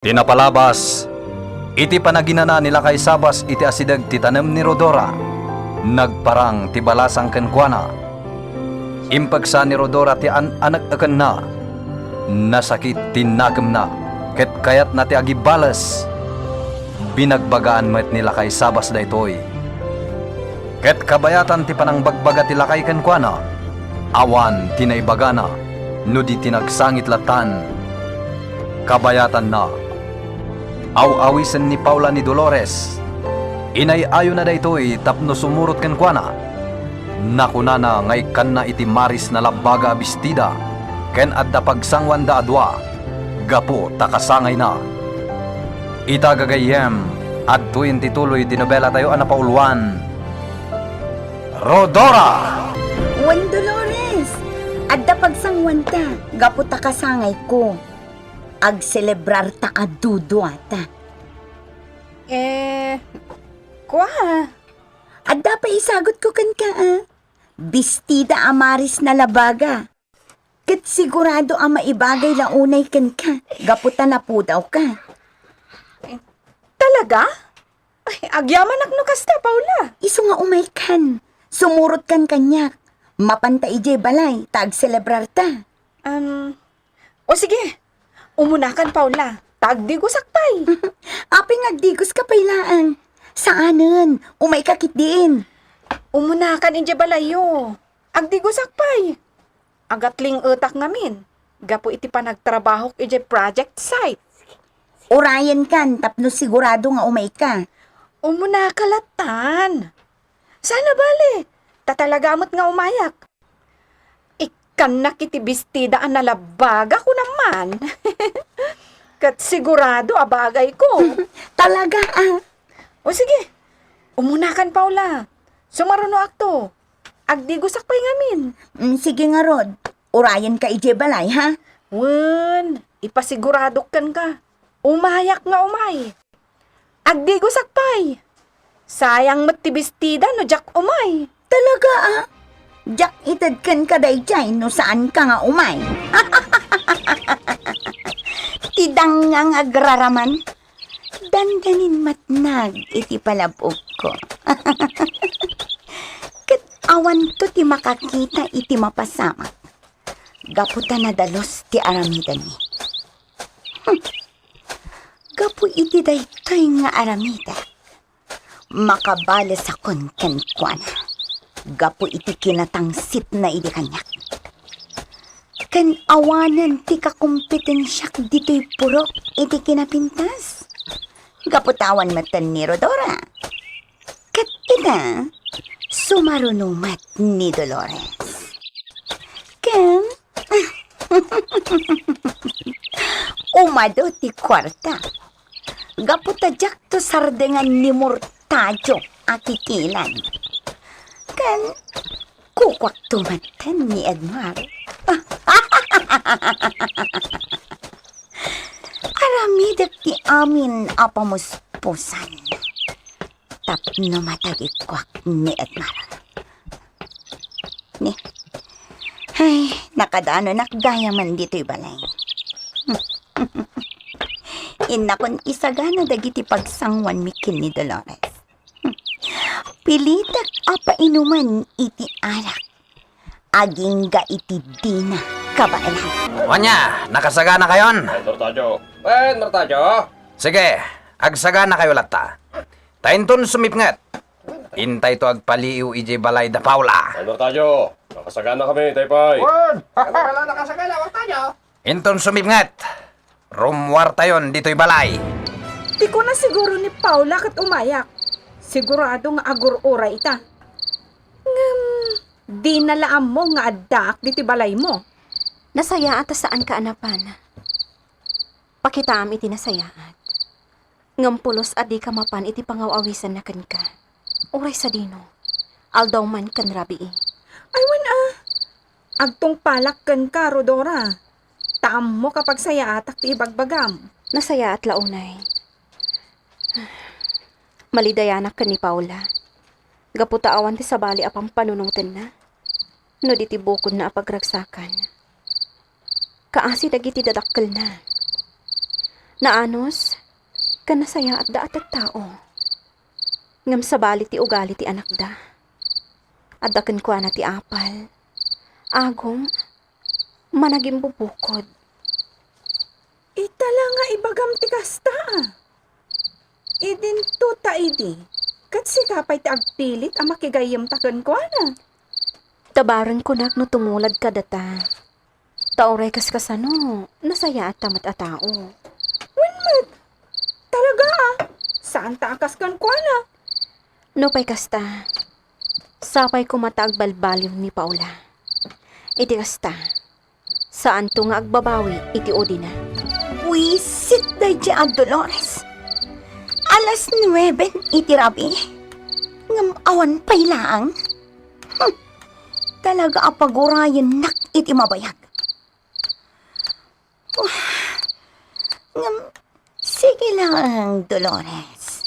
Tinapalabas, iti panaginana nila kay Sabas iti asidag titanem ni Rodora. Nagparang ti balasang kenkwana. Impagsa ni Rodora ti anak aken na. Nasakit tinagem na, ket kayat na ti agibalas. Binagbagaan met nila kay Sabas daytoy. Ket kabayatan ti panangbagbaga ti lakay kenkwana. Awan tinaibagana, no di tinagsangit latan. Kabayatan na. Aw-awisen ni Paula ni Dolores. Inay-ayo na daytoy tapno sumurot kenkwana. Nakunana ngay kan na iti maris na labaga abistida. Ken adda pagsangwan da adwa. Gapo takasangay na. Itagagayem at tuwin tituloy di nobela tayo anapauluan. Rodora! Juan Dolores, adda pagsangwan ta, gapo takasangay ko. Ag-celebrar ta adudo ata. Kwa? Adda pa isagot ko kan ka Bistida amaris na labaga. Ket sigurado ang maibagay la unay kan ka. Gaputa na po daw ka. Talaga? Ay, agyaman no kasta, Paula. Iso nga umay kan. Sumurot kan kanyak. Mapanta ije balay, tag-celebrar ta. O sige. Umunakan, Paula. Tagdi ko sakpay. Aping agdigos ka pailaan. Saanen? Umay kakit din. Umunakan inje balayo. Agdi ko sakpay. Agatling utak ngamin. Gapo iti pa nagtrabaho ije project site. Orayan kan, tapno sigurado nga umay ka. Umunakalatan. Sana bale. Tatalagamot nga umayak. Ikan nakitibistida ang nalabaga ko naman. Kat sigurado abagay ko. Talaga O sige, umunakan, Paula. Sumaruno akto. Agdi gusak pa'y ngamin. Sige nga Rod, orayan ka ije balay ha? Wen, ipasigurado kan ka. Umayak nga umay. Agdi gusak pa'y. Sayang matibistida no jak umay. Talaga Jak itad kan ka dayjay no saan ka nga umay. Tidang nga agraraman. Dandanin matnag iti palabog ko. Ket awan to ti makakita iti mapasamak. Gaputa na dalos ti aramidan ni. Gapu iti daytoy nga aramida. Makabales akon kenkwana. Gapu iti kinatangsit na iti kanyak. Kan awanan ti kakumpetensyak dito'y purok iti kinapintas. Gaputawan matan ni Rodora. Kat ita, sumarunumat ni Dolores. Kan, umado ti kwarta. Gaputadyak to sardengan ni Mortajo akikilan. Kan, kukwak tumatan ni Edmar. Aramidak ti amin apamuspusan. Tapno matagikwak ni Edmar. Ni, ay, nakadano nakgaya man dito'y balay. Inakon isagana dagiti pagsangwan mikin ni Dolores. Pilitak apa inuman iti alak. Aging ga iti dina kabailan. Wanya, nakasagana kayon? Nortajo. Sige, agsagana kayo latta. Tainton sumipngat. Intay to agpaliw ije balay da Paula. Nortajo, nakasagana kami, Taypay. Wala nakasagala, wag tayo. Inton sumipngat. Rumwar tayon dito'y balay. Di ko na siguro ni Paula kat umayak. Sigurado nga agur-ura ita. Di nalaam mo nga addak diti balay mo. Nasaya ata saan ka anapan. Pakitaam iti nasayaat. Ngampulos adi ka mapan iti pangawawisan na kan ka. Uray sa dino. Aldaw man kan rabi Aywan agtong palak kan ka, Rodora. Taam mo kapag sayaatak ti ibagbagam. Nasaya at launay. Malidayanak ka ni Paula. Gaputaawan ti sabali apang panunutin na. No di ti bukod na apagragsakan. Kaasi dagiti dadakkel na. Naanos, kanasaya at daat at tao. Ngam sabali ti ugali ti anak da. At daken kwa na ti apal. Agom, managing bubukod. Itala nga ibagam ti kasta. Idin tuta idi. Kat sikapay ti agpilit ang makigayam taken ko na. Tabaran ko nak no tumulad ka data. Taoray kas kasano, nasaya at tamat a tao. Wenmet, talaga saan taakas kan ko na? No pa'y kasta, sapay ko mataag balbaliw ni Paula. Iti kasta, saan to nga agbabawi iti Odina. Wisit day dyan, Dolores. Alas 9 iti rabi. Ngam awan pa'y laang. Talaga apagurayan nak iti mabayag. Ngam, sige lang, Dolores.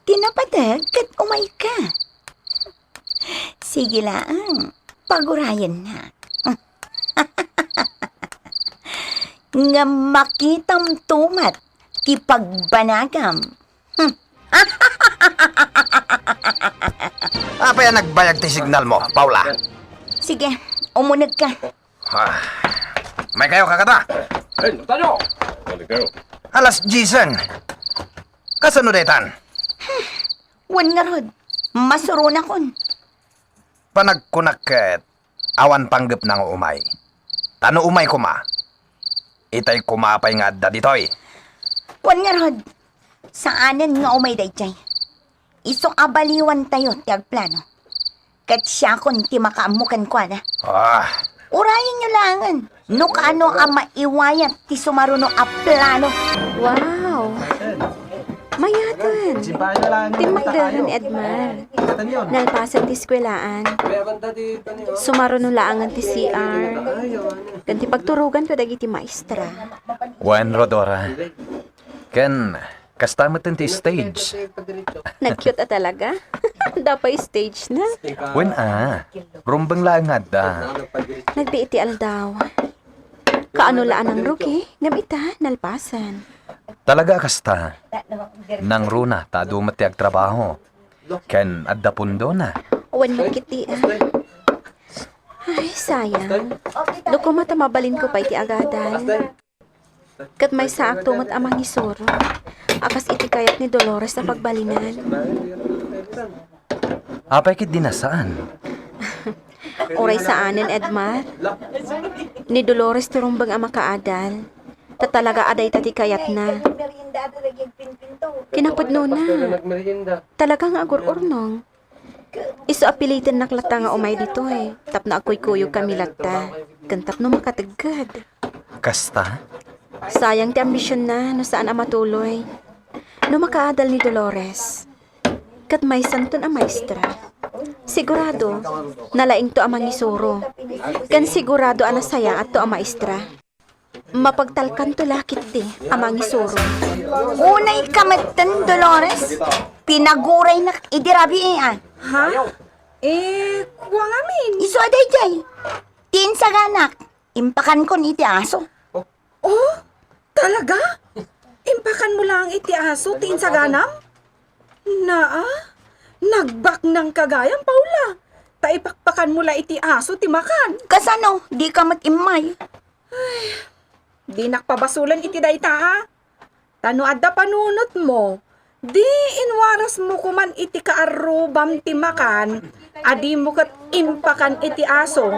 Tinapadag kat umay ka. Sige lang, pagurayan na. Nga makitam tumat, ti pagbanagam. Apa yan nagbayag ti signal mo, Paula? Sige, umunag ka. May kayo kakata? Eh, Martajo! Balik kayo. Alas Jason. Kasano detan? Wan nga rod, masuruna kon. Panagkunak awan panggap ng umay. Tano umay ko ma? Itay kumapay nga da ditoy. Wan nga rod, saanan nga umay dayjay. Isong abaliwan tayo ti agplano. Kat siya kon ti makaamukan kwa na. Urayan nyo langan. No kaano ang maiwayat ti sumaruno a plano. Wow! Mayatan! Timagdaran, Edmar. Nalpasan ti skwelaan. Sumaro no laangan ti CR. Ganti pagturugan ko dagiti maestra. Wen Rodora. Ken, kastamat ti stage. Nag-cute a talaga? Dapay stage na. Wen rumbang langad da. Nagbiiti aldaw. Kaano laan ang rugi? Ngam ita, nalpasan. Talaga kasta. Nang runa, tadumat ti agtrabaho. Ken, adda pundo na. Wan magkiti Ay, sayang. Doko mata mabalin ko pa iti agadan. Kat may saak tumot amang isoro. Akas iti kayat ni Dolores sa pagbalinan. Apay kit dinasaan. Oray saanen, Edmar. Ni Dolores turumbang ama kaadal. Tatalaga aday tati kayat na. Kinapudno na. Talagang agur-urnong. Iso apilitin naklata nga umay dito Tap na ako'y kuyog kami lata. Kantap no makatagad. Kasta? Sayang ti ambisyon na no saan ang matuloy. No makaadal ni Dolores. Kat may santon ang maestra. Sigurado, nalaing to ang mangisuro. Kan sigurado ang nasaya at to ang maestra. Mapagtalkan to lakit di ang mangisuro. Unay kamatan, Dolores. Pinaguray na idirabi iyan. Ha? Kuwang amin. Iso aday jay. Tin sa ganak. Impakan kon iti aso. Oh, talaga? Impakan mo lang iti aso, tiin sa ganam? Nagbak ng kagayam, Paula. Taipakpakan mo lang iti aso, ti makan. Kasano, di ka matimay. Di nakpabasulan iti dayta, ha? Tano adda panunot mo. Di inwaras mo kuman iti kaarubam ti makan. Adi mo kat impakan iti aso.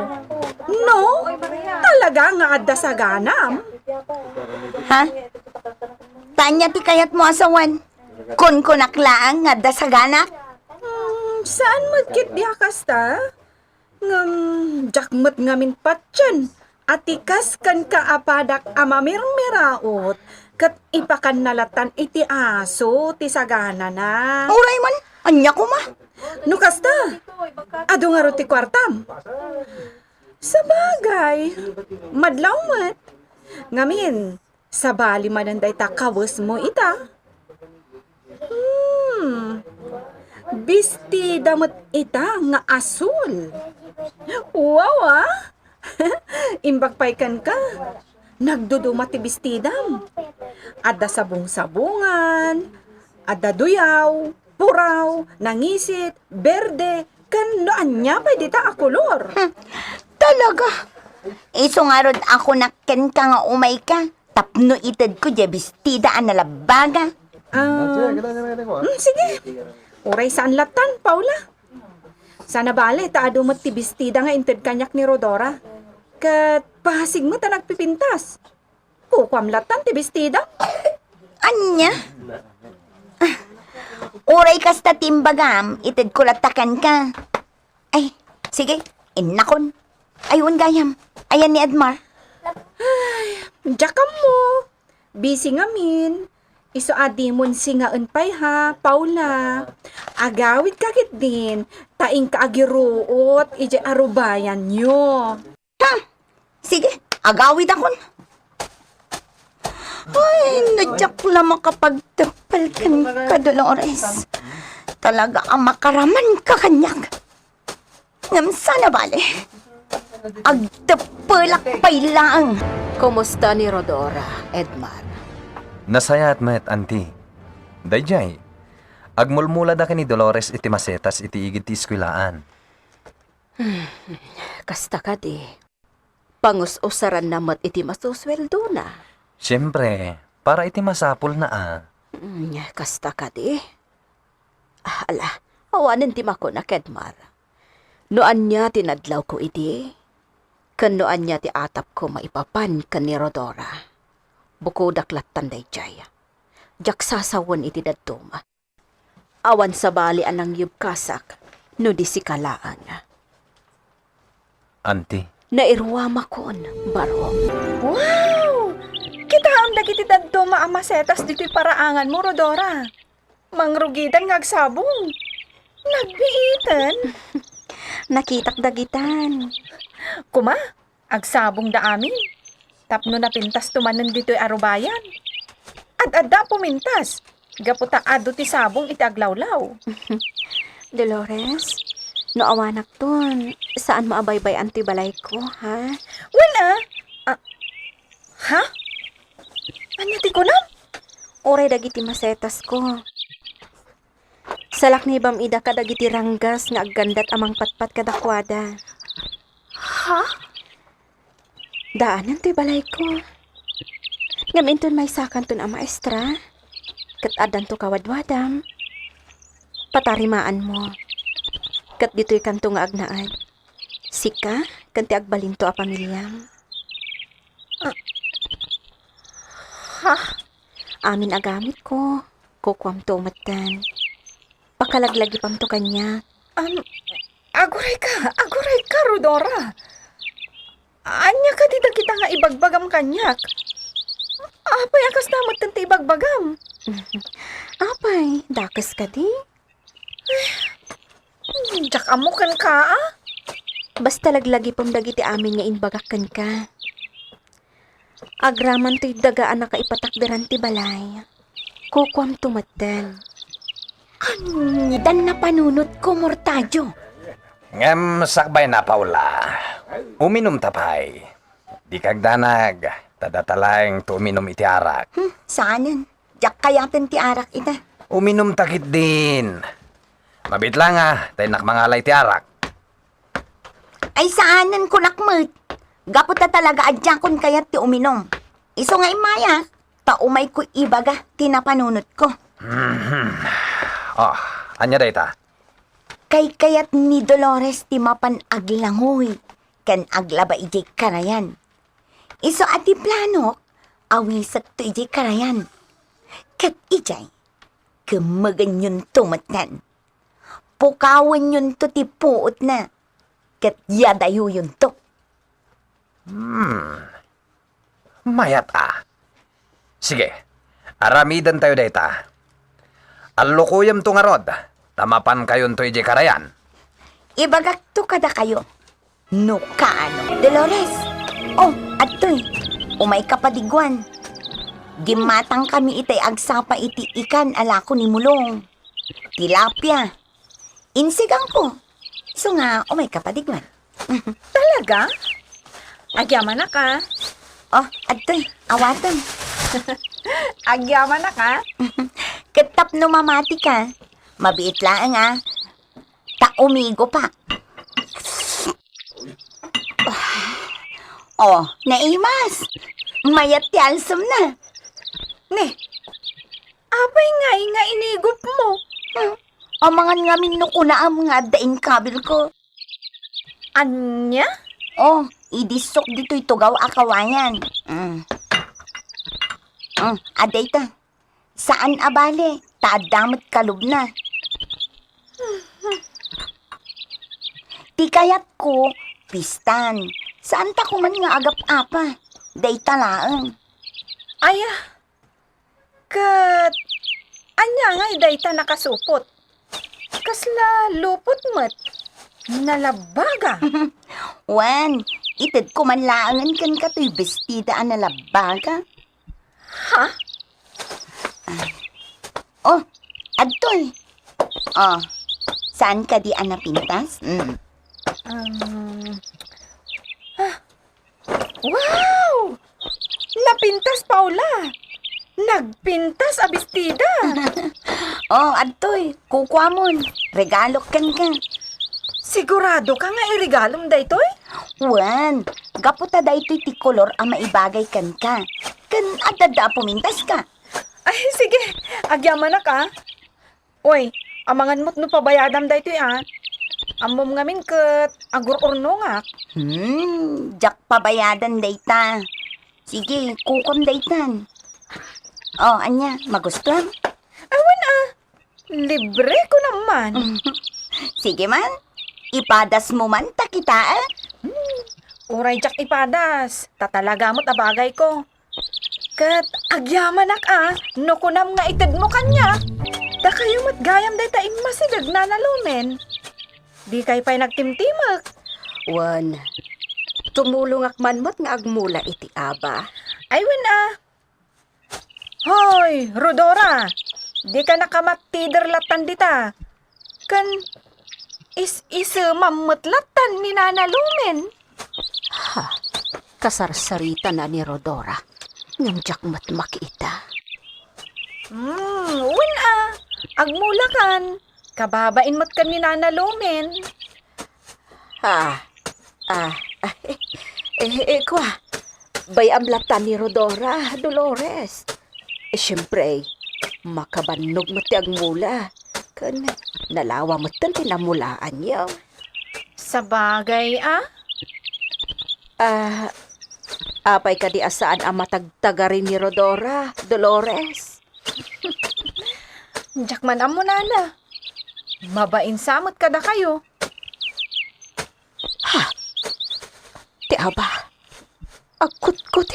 No, talaga nga adda sa ganam. Ha? Tanya ti kayat mo asawan. Kun kunaklaan nga da sa ganak. Saan magkit di kasta? Jakmat ngamin patyan. Atikas kan kaapadak amamirmiraot. Kat ipakan nalatan iti aso ti sagana na. Uray man, anya ko ma. No kasta, ado nga ro ti kwartam. Sabagay, madlaw mat. Ngamin, sabali mananday ta kawas mo ita. Bisti damot ita nga asul. Wow Imbagpaykan ka. nagduduma ti bestidam. Adda sabong-sabungan, adda duyaw, puraw, nangisit, berde, kan anya pa dita a kolor. Talaga. Iso nga rod ako nakken ka nga umay ka. Tapno itad ko dya bestida ang nalabaga. Sige. Uray saan latan, Paula? Sana bale, taado mo't ti bestida nga inted kanyak ni Rodora. Kat pasig mo ta nagpipintas. Kukwam latan ti bestida. Anya? Uray kasta timbagam, itad ko latakan ka. Ay, sige, inakon. Ayun gayam, ayan ni Edmar. Jakam mo. Busy ngamin. Iso adimon singaon pay ha, Paula. Agawid kakit din. Taing kaagiruot, ije arubayan nyo. Sige, agawid akon. Ay, nadyak lang makapagtapal ka, Dolores. Talaga ang makaraman ka kanyak. Ngam sana bale. Agtapalak pay lang. Kumusta ni Rodora, Edmar? Nasayat met, anti. Dayjay, agmulmula da ka ni Dolores iti masetas iti igid ti iskwilaan. Kasta ka di. Pangus-usaran namat iti masusweldo na. Siyempre, para iti masapul na Kasta ka di. Ala, awanin ti mako na Kedmar. Noan niya tinadlaw ko iti. Kan noan niya ti atap ko maipapan kan ni Rodora. Buko daklat tanday jaya. Jak sasawan iti dadtuma. Awan sa bali anang yubkasak, no di si kalaan. Anti, Nairwama kon, baro. Wow! Kita ang dagiti dadtuma ang masetas dito'y paraangan mo, Rodora. Mangrugidan ngagsabong. Nagbiitan. Nakitak dagitan. Kuma, agsabong da amin. Tapno na pintas tumanan dito'y arubayan. Ad-adda pumintas. Gaputa ado ti sabong iti aglawlaw. Dolores, no awanak ton, saan maabaybay ang tibalay ko, ha? Wala. Ha? Anya ti kunam? Oray dagiti masetas ko. Salak ni bam ida ka dagiti ranggas nga aggandat amang patpat kadakwada. Ha? Daanan ti balay ko. Ngaminton may sakan ton a maestra. Kat adan to kawadwadam. Patarimaan mo. Kat dito'y kanto nga agnaad. Sika, kanti agbalin to a pamilyam. Ha? Amin agamit ko. Kukwam to matan. Pakalaglagi pam to kanya. Aguray ka, Rodora. Anya ka dito kita nga ibagbagam kanyak. Apay akas namat tante ibagbagam. Apay, dakas ka di? Jak amukan ka, ah? Basta laglagi pam dagiti amin nga inbagakan ka. Agraman to'y dagaan na kaipatakdaran ti balay. Kukwam tumatan. Dan na panunot ko, Mortadyo. Ngem sakbay na, Paula. Uminom tapay. Di kagdanag, tadatalang to uminom iti arak. Saanan? Jak kayatin ti arak ita. Uminom takit din. Mabit lang tayo nakmangalay ti arak. Ay saanan ko nakmet. Gapot na talaga adyan kon kayat ti uminom. Iso nga imaya, taumay ko ibaga tinapanunot ko. Oh, anya dayta? Kay kayat ni Dolores ti mapan aglangoy, kan aglaba iti karayan. Iso ati plano, awisat to iti karayan. Kat ijay, kemagan yun tumatan. Pukawan yun to ti puot na. Kat yadayo yun to. Mayat Sige, aramidan tayo dayta. Allukuyam to nga rod, tamapan kayon to iji karayan. Ibagak to kada kayo. No kaano. Dolores, oh, atoy, umay kapadigwan. Gimatang kami itay agsapa iti ikan alako ni mulong. Tilapia. Insigang ko. So nga, umay kapadigwan. Talaga? Agyaman na ka. Oh, adoy, awatan. Agyaman na ka? Ketap no mamati ka. Mabiit lang Ta umigo pa. Oh, naimas. Mayat ti alsam na. Ne, apay nga inigop mo. Amangan nga minukuna ang mga daing kabil ko. Anya? Oh, idisok dito'y tugaw akawayan. Aday ta. Saan abale? Taadamot kalub na. Di kayat ko, pistan. Saan ta kuman nga agap-apa? Day talaang. Aya, kat, anya nga idayta nakasupot. Kasla lupot mat. Nalabaga. Wan, itid ko man laangan kan kato'y bestida ang nalabaga. Ha? Oh, adtoy. Oh, saan ka di anapintas? Wow! Napintas, Paula. Nagpintas, abistida. Oh, adtoy, kukwamon. Regalo kan ka. Sigurado ka nga iregalom daytoy? Wan, gaputa da ito'y ti kolor ang maibagay kan ka. Kan adada pumintas ka. Ay, sige. Agyaman na ka. Uy, amangan mo't no pabayadam daytoy Amom ngamin kat agur-urno nga. Jak pabayadan dayta. Sige, kukom daytan. Oh, anya, magustuhan? Awan libre ko naman. Sige man, ipadas mo man ta kita Uray jak ipadas. Tatalaga mo't abagay ko. Kat agyaman na no kunam nga itid mo kanya. Da kayo mo't gayam dayta masigag na nalumen. Di kay pa'y nagtimtimak. Wan, tumulong akman mo't nga agmula iti aba. Ay, Hoy, Rodora! Di ka nakamattiderlatan dita. Kan mammutlatan ni Nana Lumen. Ha, kasarsarita na ni Rodora. Ngam jakmat makita. Agmulakan. Kababain mo't kan ni Nana Lumen. Kwa, bay amlatan ni Rodora, Dolores. Siyempre, makabanog mo ti agmula. Kan, nalawa mo tan tinamulaan niyo. Sa bagay, Apay ka di asaan ang matagtagarin ni Rodora, Dolores. Jakman amo Nana. Mabain samot kada kayo. Ti aba, akut-kot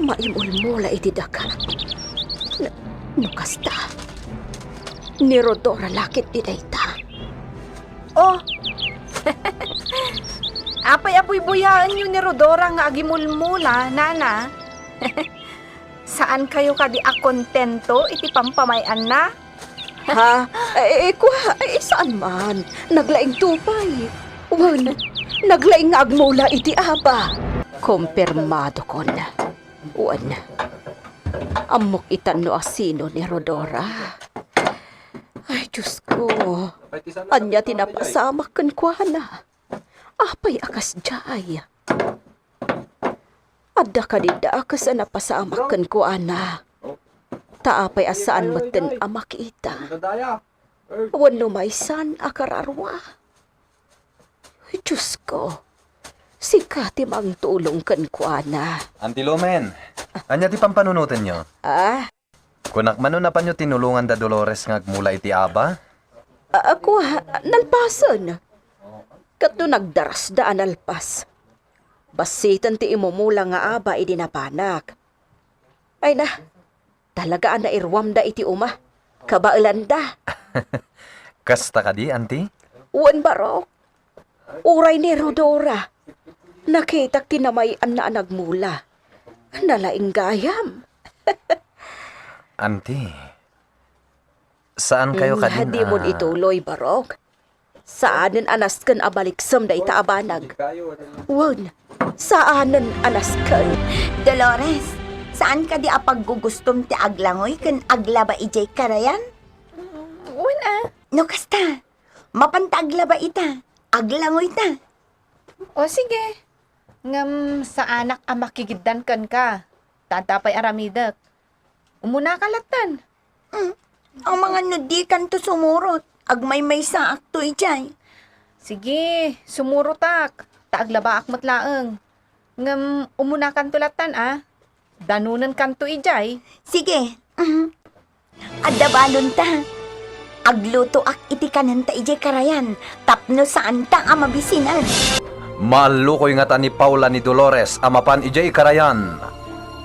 maimulmula iti daka. Nukasta, ni Rodora lakit di dayta. Oh, apay apoy buyaan nyo ni Rodora nga agimulmula, Nana. Saan kayo kadi akontento iti pampamayan na? Saan man? Naglaing tupay. Wan, naglaing nga agmula iti aba. Kompirmado ko na. Wan, amok itan no asino ni Rodora. Ay, Diyos ko. Anya tinapasamak kan kwa na. Apay akas jay. Adda ka dida akas napasamak kan kwa na. Taapay asaan maten amakita. Wano maysan akararwa. Ay, Diyos ko. Sikati mang tulong kan kwa na. Auntie Lumen, anya ti pampanunutin nyo? Kunak mano na pa nyo tinulungan da Dolores nga agmula iti aba? Ako nalpasan. Kato nagdaras da analpas. Basitan ti imumula nga aba idinapanak. Ay na, talaga na irwam da iti uma. Kabailan da. Kasta ka di, auntie? Uwan barok. Uray ni Rodora. Nakita kinamayan na nagmula. Nalaing gayam. Auntie, saan kayo kadin? Hadi mo ituloy, barok. Saanin anas kan abaliksam da itaabanag. Wan, Saanan alaskan? Dolores, saan ka di apaggugustom ti aglangoy ken aglaba ijay karayan? Wala. No kasta, mapanta aglaba ita, aglangoy ta. O sige. Ngam sa anak ang makigiddan kan ka. Tatapay aramidak. Umuna ka latan. Ang mga nudikan to sumurot, agmay-may sa akto ijay. Sige, sumurutak. Taaglaba akmat laeng. Ngam umuna kan tulatan Danunan kanto ijay. Sige, adabalon ta. Agluto ak iti kanan ta ijay karayan, tapno saan ta ang mabisinan. Malukoy nga ta ni Paula ni Dolores amapan ijay karayan.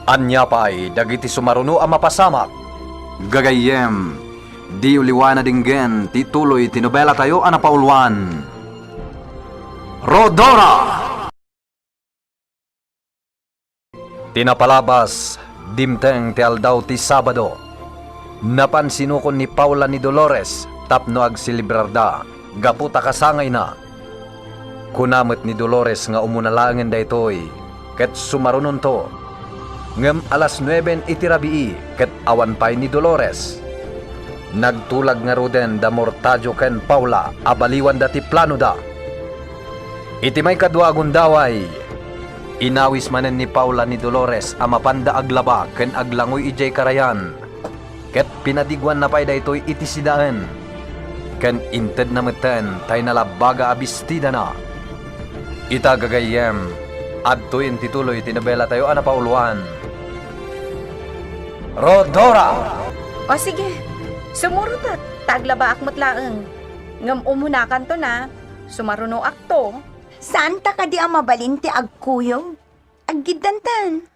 Anya pa'y dagiti sumaruno ang mapasamak. Gagayem, di uliwana dinggen tituloy tinobela tayo anapaulwan. Rodora! Tinapalabas, dimteng ti aldaw ti Sabado. Napansinukon ni Paula ni Dolores tapno agsilibrarda, gaputa kasangay na. Kunamot ni Dolores nga umunalangan daytoy, ket sumarunon to. Ngem alas 9 itirabii, ket awan pay ni Dolores. Nagtulag nga ruden da mortadyo ken Paula, abaliwan dati plano da. Iti may kadwa agundaway, inawis manen ni Paula ni Dolores amapanda aglaba ken aglangoy ijay karayan. Ket pinadigwan na pay daytoy iti sidaan. Ken inted na meten tay nalabaga abistida na. Ita gagayem, adtoy tituloy tinabela tayo anapauluan. Rodora! O sige, sumurutat. Taglaba akmat laeng. Ngam umuna kanto na. Sumaruno akto. Saan ta ka di ang mabalinti agkuyog? Aggidantan.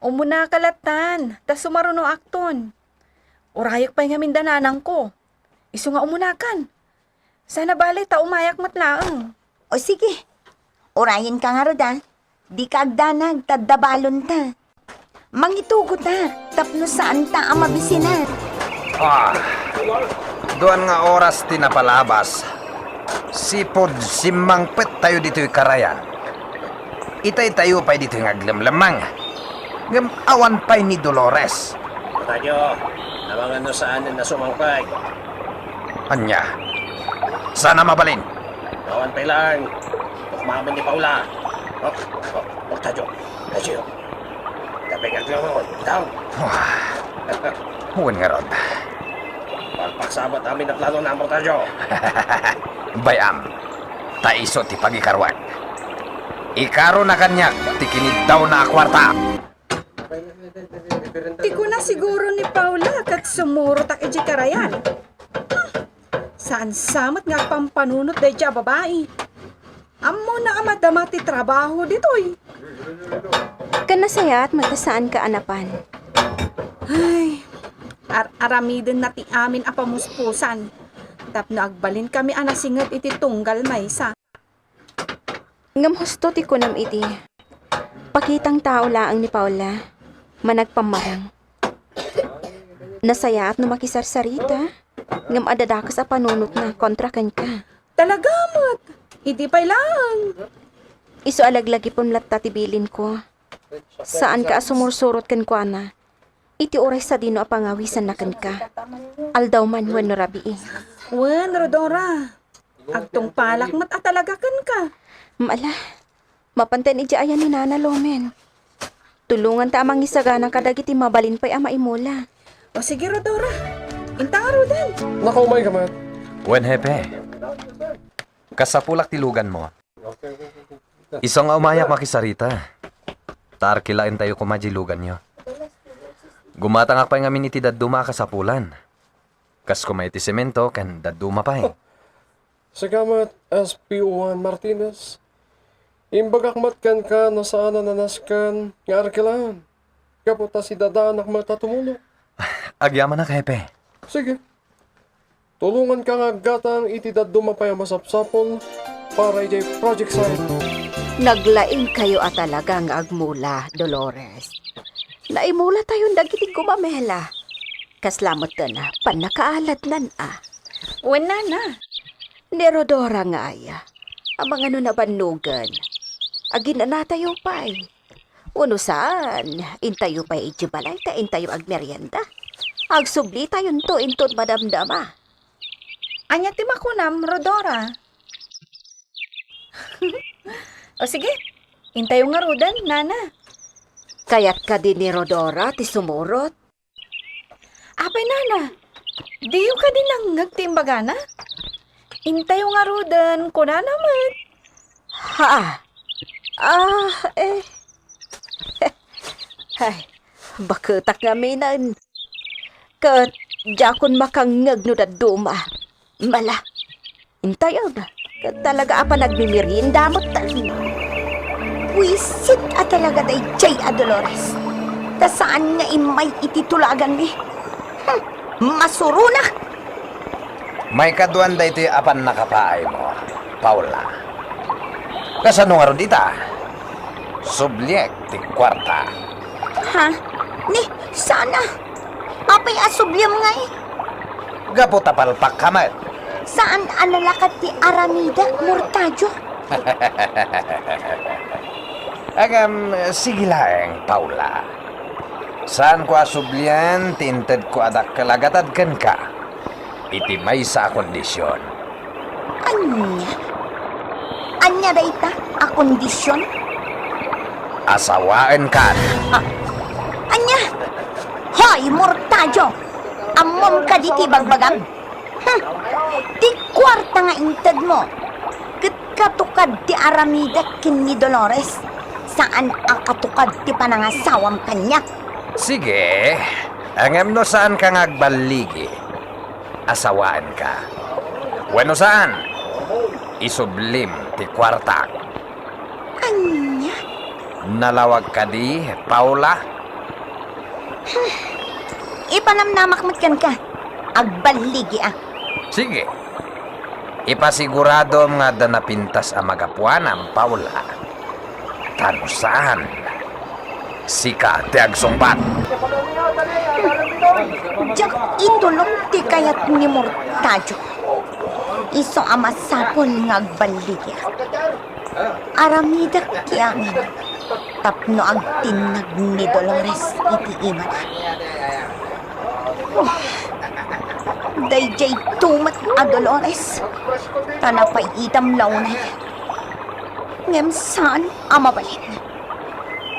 Umuna kalatan. Ta sumaruno akton. Urayak pa'y nga mindananang ko. Isu nga umunakan. Sana balay ta umayak matlaang. O sige, orayin ka nga roda. Di ka agdanag, tadabalon ta. Mangitugo ta, tapno saan ta ang mabisinan. Doan nga oras tinapalabas. Sipod simangpet tayo dito'y karayan. Itay tayo pa'y dito'y ngaglamlamang. Ngam awan pa'y ni Dolores. Tayo, namangan no saan na sumangpay. Anya, sana mabalin. Awan pa lang. Tukmaman ni Paula. Tayo. Tayo. Tapos aglangoy. Down. Huwag nga rod. Pagpaksabat amin na plano na tayo. Bayam, taiso ti pagikarwag. Ikaro na kanyak, tikinid daw na akwarta. Ti ko na siguro ni Paula kat sumurutak iji karayan. Saan samat nga pampanunot day dya babae. Amo na amadama ti trabaho ditoy. Kanasaya at magkasaan ka anapan. Ay, aramiden na ti amin apamuspusan. Tapno agbalin kami anasingat iti tunggal maysa. Ngam husto ti kunam iti. Pakitang tao laang ni Paula. Managpamarang. Nasaya at numakisarsarita. Ngam adadakas a panunot na kontra kan ka. Talagamat, hindi pa lang. Iso alaglagi pumlat tatibilin ko. Saan ka sumursurot kan kwa na? Iti oray sa dino a pangawisan na kan ka. Aldaw man wan no rabii. Wen, Rodora. Agtong palak mat atalaga kan ka. Maala, mapanten iti ayan ni Nana Lomen. Tulungan ta amang isagana kadagiti mabalin pa'y ama imula. O sige, Rodora. Intaro din. Nakumay ka man. Wen hepe, kasapulak tilugan mo. Isang umayak makisarita. Tarkilain tayo kumajilugan nyo. Gumatangak pa ngamin iti daduma kasapulan. Kas kumay iti semento kan daduma pa eh. Sagamat SPO1 Martinez. Imbagakmat kan ka na saan nanaskan nga arkilan. Kaputa si dadaanak matatumulong. Agyaman na hepe. Sige. Tulungan ka nga gatang iti daduma pa yung masapsapon para ijay project site. Naglaing kayo at talagang agmula, Dolores. Naimula tayong dagiti gumamela. Kaslamot na panakaalat nan Wen, Nana. Ni Rodora nga aya. Ang mga nabanugan. Agin na tayo pa'y. Uno saan, intayo pa'y ijibalay ta intayo ag merienda. Agsubli tayo to intot madamdama. Anya ti makunam, Rodora. O sige, intayo nga rudan, nana. Kaya't ka din ni Rodora ti sumurot. Apay, nana. Diyo ka din ang nagtimbagana? Intayo nga rudan, kuna naman. Ha? Ay, bakutak nga minan. Kat, jakon makangag no duma. Mala, intayo na. Kat talaga apa nagmimirinda mo tan. Wisit at talaga day Jay Dolores. Ta saan nga imay ititulagan ni? Masuro na! May kaduan da ito apan nakapaay mo, Paula. Kasano nga ron dita? Subyek ti kwarta. Ha? Ni, sana? Apay asubyam nga eh. Gapo tapalpak kamat. Saan analakat ti Aramida, Mortajo? Agam, sige laeng, Paula. Saan ko asublian, tinted ko adak kalagatad kan ka. Iti may sa kondisyon. Anya? Anya dayta, a kondisyon? Asawaan ka. Anya? Hoy, Mortajo! Amom ka di ti bagbagam? Di kwarta nga inted mo. Kat katukad ti Aramida kin ni Dolores. Saan ang katukad ti panangasawam kanya? Sige, angam no saan ka ngagbaligi. Asawaan ka. Wano saan? Isublim ti kwarta. Anya? Nalawag ka di, Paula? Ipanamnamakmat kan ka. Agbaligi ah. Sige. Ipasigurado nga da napintas ang magapuanam, Paula. Tanusan. Sika ti agsumpat. Diyak itulong ti kayat ni Mortajo. Iso amasapol nga agbaligi ah. Aramida kiamin. Tapno agtinag ni Dolores iti ima na. Dayjay tumat a Dolores. Tanapay itam launay. Ngem saan amabalin?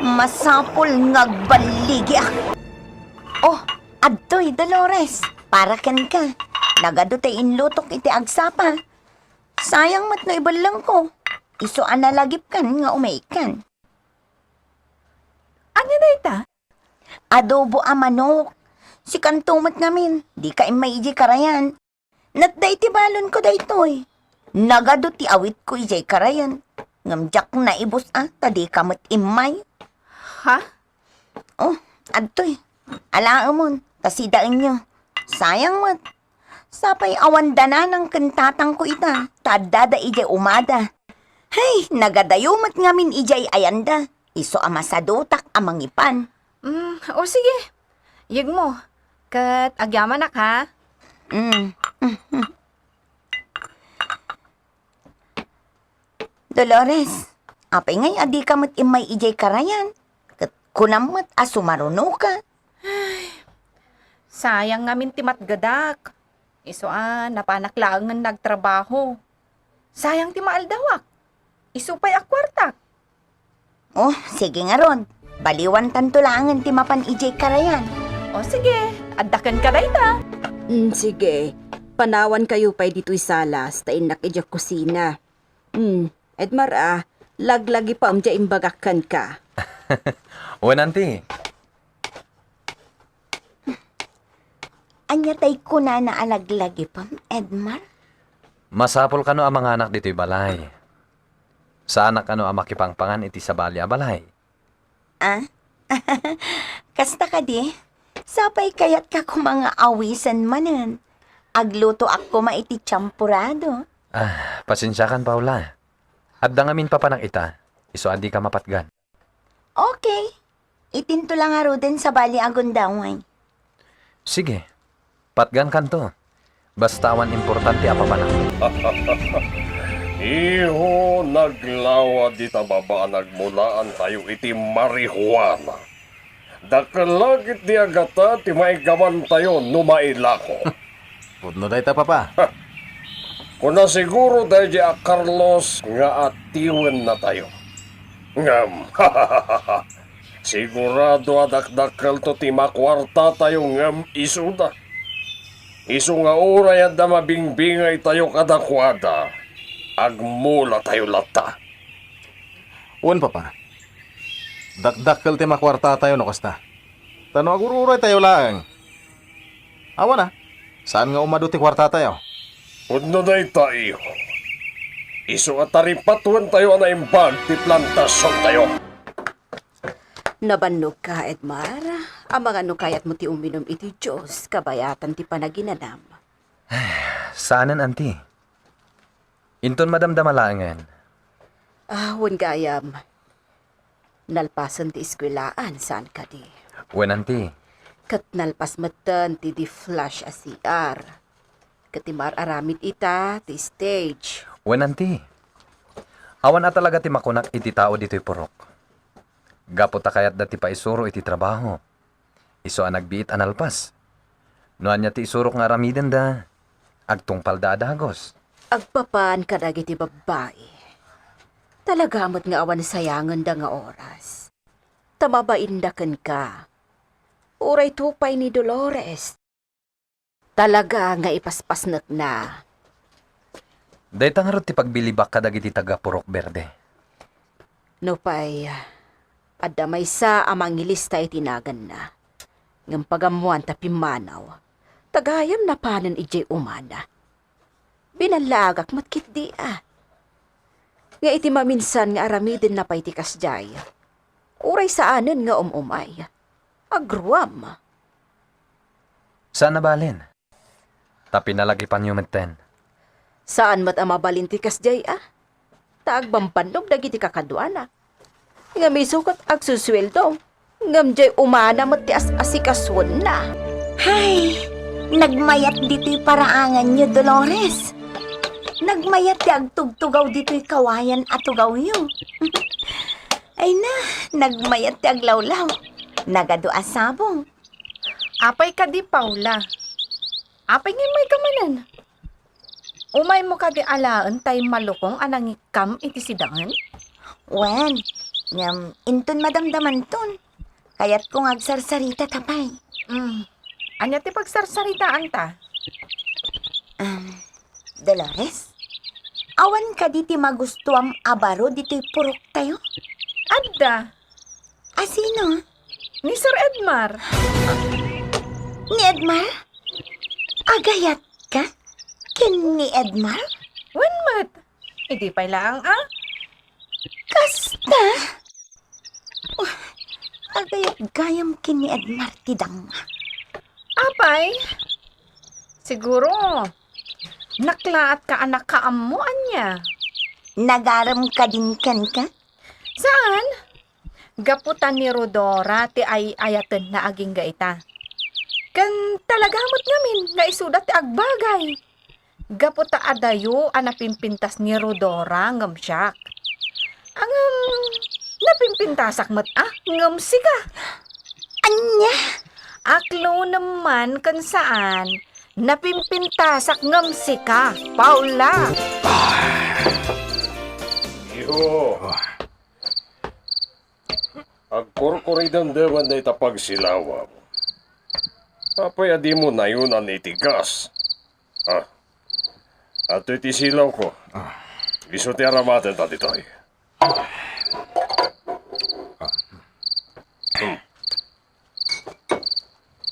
Masapol ngagbaligi ah. Oh, adtoy Dolores. Para kan ka. Nagado tay inlutok iti agsapa. Sayang mat na ibalang ko. Iso analagip kan nga umaikan. Anya dayta? Adobo a manok. Si kantumat ngamin, di ka imay iji karayan. Natday ti balon ko daytoy. Nagado ti awit ko iji karayan. Ngamjak na ibus tadi kamot imay. Ha? Oh, adtoy. Alaamon, tasidaan nyo. Sayang mat. Sapay awan dana ng kantatang ko ita. Tadada iji umada. Hey, nagadayumat ngamin ijay ayanda. Iso amasadotak amangipan. O sige. Yag mo. Kat agyaman na ka. Dolores, apay ngay adi ka mat imay ijay karayan. Kat kunamot asumaruno ka. Sayang ngamin timat gadak. Iso napanaklangan nagtrabaho. Sayang ti maaldawak. Iso pa'y akwartak. Oh, sige nga ron. Baliwan tantulangan ti mapan ijay karayan. O sige, addakan ka dayta. Sige, panawan kayo pa'y dito'y salas, tain nakidyak kusina. Edmar laglagi pa dya imbagakan ka. O nanti, Anya tay ko na naalaglagi pam, Edmar? masapol ka no ang mga anak dito'y balay. Sa anak ano ang makipangpangan iti sa balya balay. Kasta ka di? Sapay kayat ka kung mga awisan manan. Agluto ako maiti champurado. Pasensya kan, Paula. Adda ngamin papanak ita. Iso adi ka mapatgan. Okay. Itinto lang aro din sa bali agundaway. Sige, patgan kan to. Bastawan importante apa panak. Iho, naglawa di tababa nagmulaan tayo iti marihuana. Dakalagit di agata ti maigaman tayo numailako. Pudno day ta, Papa. Kuna siguro tayo di a Carlos nga atiwen na tayo. Ngam, sigurado adakdakal to ti makwarta tayo ngam isuda. Isu nga oray at na mabingbingay tayo kadakwada. Agmula tayo lata. Un, Papa. Dakdakkel ti makwarta tayo no kasta. Tano agururay tayo lang. Awa na. Saan nga umado ti kwarta tayo? Udno na tayo. Isu at taripatuan tayo na imbag ti plantasyon tayo. Nabannog ka, Edmar. Ang mga nukayat mo ti uminom iti Diyos, kabayatan ti panaginanam. Saanan, anti? Inton madamdamalangan. Wan gayam. Nalpasan ti iskwelaan, saan ka di? Wen, anti. Kat nalpas matan ti di flash asiar. Katimar aramid ita ti stage. Wen, anti. Awan na talaga ti makunak iti tao dito'y purok. Gapo ta kayat dati pa isuro iti trabaho. Iso ang nagbiit analpas. Noan niya ti isurok nga aramiden da. Agtungpal da adagos. Agpapan ka ti babae. Talagamot nga awan sayangan da nga oras. Tamabaindakan ka. Uray tupay ni Dolores. Talaga nga ipaspasnak na. Day tangarot ti pagbilibak kadagiti taga Purok Berde. No pay, adamay sa amang ilista itinagan na. Ngam pagamuan ta pimanaw. Tagayam na panan ijay umana. Binalagak matkit di Nga iti maminsan nga aramidin na paitikas jay. Uray saanan nga umay. Agruam. Saan nabalin? Tapi nalagi panyumeten. Saan mat amabalintikas jay Taagbampanlog dagiti kakaduana. Nga may sukat agsusweldo. Ngam jay umana mat ti asikaswan na. Hay, nagmayat dito'y paraangan niyo, Dolores. Nagmayat ti agtugtugaw dito'y kawayan at tugaw niyo. Ay na, nagmayat ti aglawlaw. Nagado asabong. Apay ka di, Paula. Apay ngay may kamanan. Umay mo ka di alaan tay malukong anang ikam iti sidangan? Wen, inton madamdaman ton. Kaya't kung agsarsarita tapay. Anya ti pagsarsaritaan ta? Dolores, awan ka diti magustuam abaro dito'y purok tayo? Adda, Sino? ni Sir Edmar. Ni Edmar? Agayat ka? Kin ni Edmar? Wen mat? Hindi pa lang Kasta? Agayat gayam kin ni Edmar tidang. Apay? Siguro, naklaat ka anak kaamuan niya. Nagaram ka din kan ka? Saan? Gaputan ni Rodora ti ay ayatan na aging gaita. Kan talagamot ngamin nga isudat ti agbagay. Gaputa adayo anapimpintas ni Rodora ngam siyak. Angam napimpintasak mat ngam siga. Anya? Aklo naman kan saan napimpintasak ngam sika, Paula. Iho. Agkorkoridan dewan na itapag silawa mo. Apay adi mo na yun ang itigas. Ato iti silaw ko. Iso ti aramatan ta ditoy.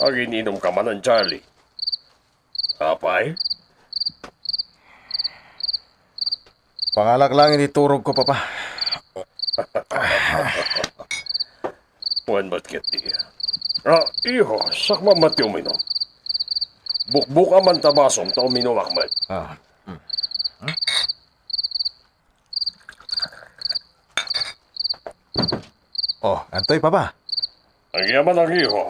Agininom ka man ng Charlie. Apay? Pangalak lang ititurog ko, Papa. Puan ba't kiti? Iho, sakma mati uminom. Bukbuk aman tabasom ta uminom akmat. Oh, antoy, Papa. Ang yaman ang iho.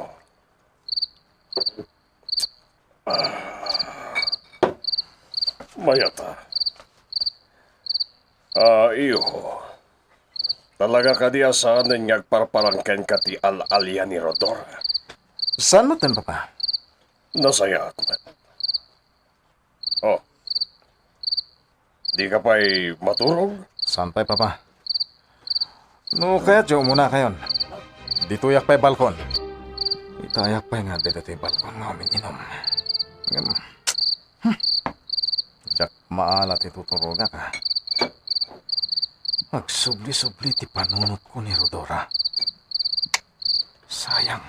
Mayata. Iyo. Talaga ka di asahan nga agparparangken ka ti al-alya ni Rodora. Saan mo tan, Papa? Nasaya at man. Oh. Di ka pa'y maturog? Saan pa'y, Papa? No, kaya tiyo muna kayon. Dito yak pa'y balkon. Itayak pa'y nga dito ti balkon nga inom. Jak maalat ituturoga ka. Magsubli-subli ti panunot ko ni Rodora. Sayang.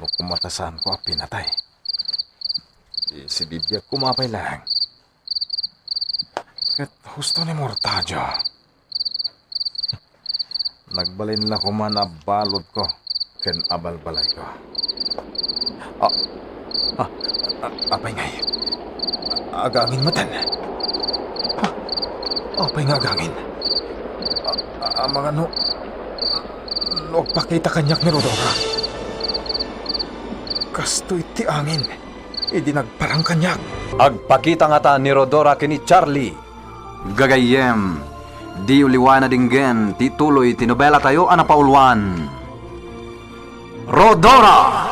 No kumatasan ko ang pinatay. Si bibiyag kumapay lang. Kat husto ni Mortajo. Nagbalin la ko man na balod ko. Ken abalbalay ko. Apay ngay. Agangin matan. Apay nga agangin. Mga no pakita kanyak ni Rodora. Kastoy ti angin. Idi nagparang kanyak. Agpakita nga ta ni Rodora kini Charlie. Gagayem, di uliwana dinggen, ti tuloy tinobela tayo anapaulwan. Rodora!